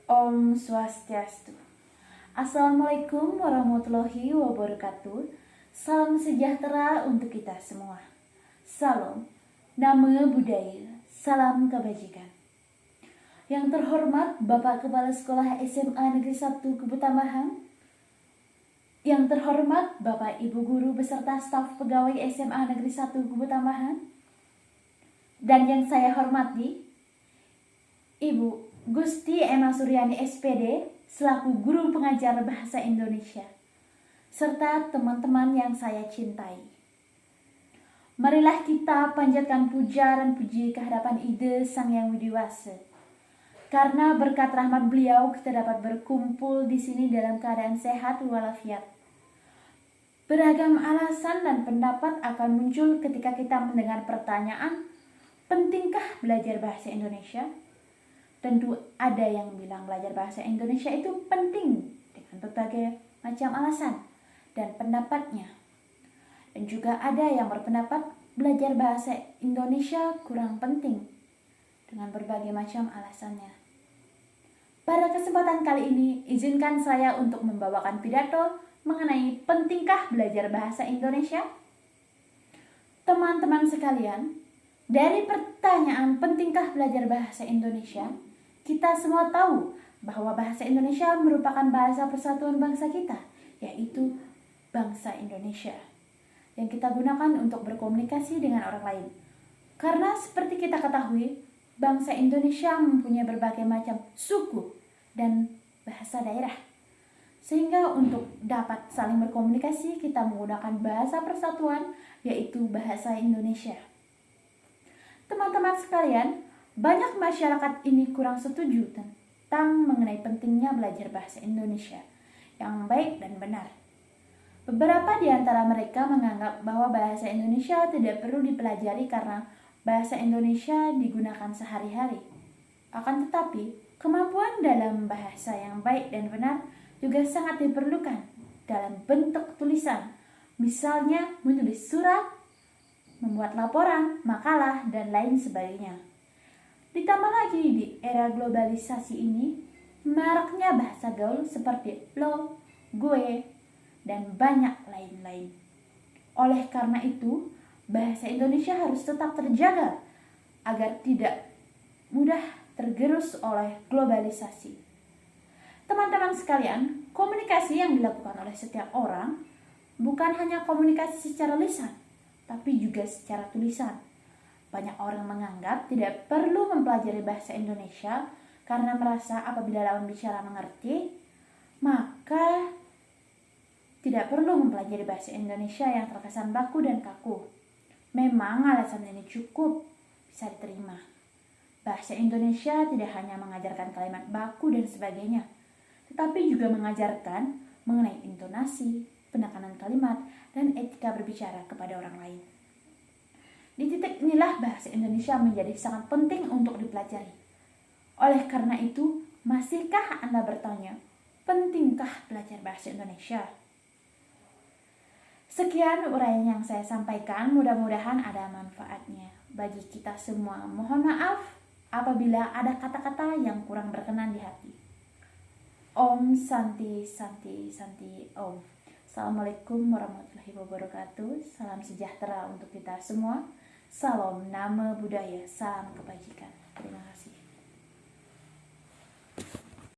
Om Swastiastu. Assalamualaikum warahmatullahi wabarakatuh. Salam sejahtera untuk kita semua. Salam, nama budaya, salam kebajikan. Yang terhormat Bapak Kepala Sekolah SMA Negeri 1 Kebutambahan, yang terhormat Bapak Ibu Guru beserta staf pegawai SMA Negeri 1 Kebutambahan, dan yang saya hormati Ibu Gusti Emma Suryani SPD selaku guru pengajar bahasa Indonesia, serta teman-teman yang saya cintai. Marilah kita panjatkan puja dan puji kehadapan Ide Sang Yang Widiwasa. Karena berkat rahmat beliau kita dapat berkumpul di sini dalam keadaan sehat walafiat. Beragam alasan dan pendapat akan muncul ketika kita mendengar pertanyaan, pentingkah belajar bahasa Indonesia? Tentu ada yang bilang belajar bahasa Indonesia itu penting dengan berbagai macam alasan dan pendapatnya. Dan juga ada yang berpendapat belajar bahasa Indonesia kurang penting dengan berbagai macam alasannya. Pada kesempatan kali ini, izinkan saya untuk membawakan pidato mengenai pentingkah belajar bahasa Indonesia. Teman-teman sekalian, dari pertanyaan pentingkah belajar bahasa Indonesia, kita semua tahu bahwa bahasa Indonesia merupakan bahasa persatuan bangsa kita, yaitu bangsa Indonesia, yang kita gunakan untuk berkomunikasi dengan orang lain. Karena seperti kita ketahui, bangsa Indonesia mempunyai berbagai macam suku dan bahasa daerah. Sehingga untuk dapat saling berkomunikasi, kita menggunakan bahasa persatuan, yaitu bahasa Indonesia. Teman-teman sekalian, banyak masyarakat ini kurang setuju tentang mengenai pentingnya belajar bahasa Indonesia yang baik dan benar. Beberapa di antara mereka menganggap bahwa bahasa Indonesia tidak perlu dipelajari karena bahasa Indonesia digunakan sehari-hari. Akan tetapi, kemampuan dalam bahasa yang baik dan benar juga sangat diperlukan dalam bentuk tulisan, misalnya menulis surat, membuat laporan, makalah, dan lain sebagainya. Ditambah lagi di era globalisasi ini, maraknya bahasa gaul seperti lo, gue, dan banyak lain-lain. Oleh karena itu, bahasa Indonesia harus tetap terjaga agar tidak mudah tergerus oleh globalisasi. Teman-teman sekalian, komunikasi yang dilakukan oleh setiap orang bukan hanya komunikasi secara lisan, tapi juga secara tulisan. Banyak orang menganggap tidak perlu mempelajari bahasa Indonesia karena merasa apabila lawan bicara mengerti, maka tidak perlu mempelajari bahasa Indonesia yang terkesan baku dan kaku. Memang alasan ini cukup bisa diterima. Bahasa Indonesia tidak hanya mengajarkan kalimat baku dan sebagainya, tetapi juga mengajarkan mengenai intonasi, penekanan kalimat, dan etika berbicara kepada orang lain. Di titik inilah bahasa Indonesia menjadi sangat penting untuk dipelajari. Oleh karena itu, masihkah Anda bertanya, pentingkah belajar bahasa Indonesia? Sekian uraian yang saya sampaikan, mudah-mudahan ada manfaatnya bagi kita semua. Mohon maaf apabila ada kata-kata yang kurang berkenan di hati. Om Santi Santi Santi Om. Assalamualaikum warahmatullahi wabarakatuh. Salam sejahtera untuk kita semua. Salam nama budaya, salam kebajikan. Terima kasih.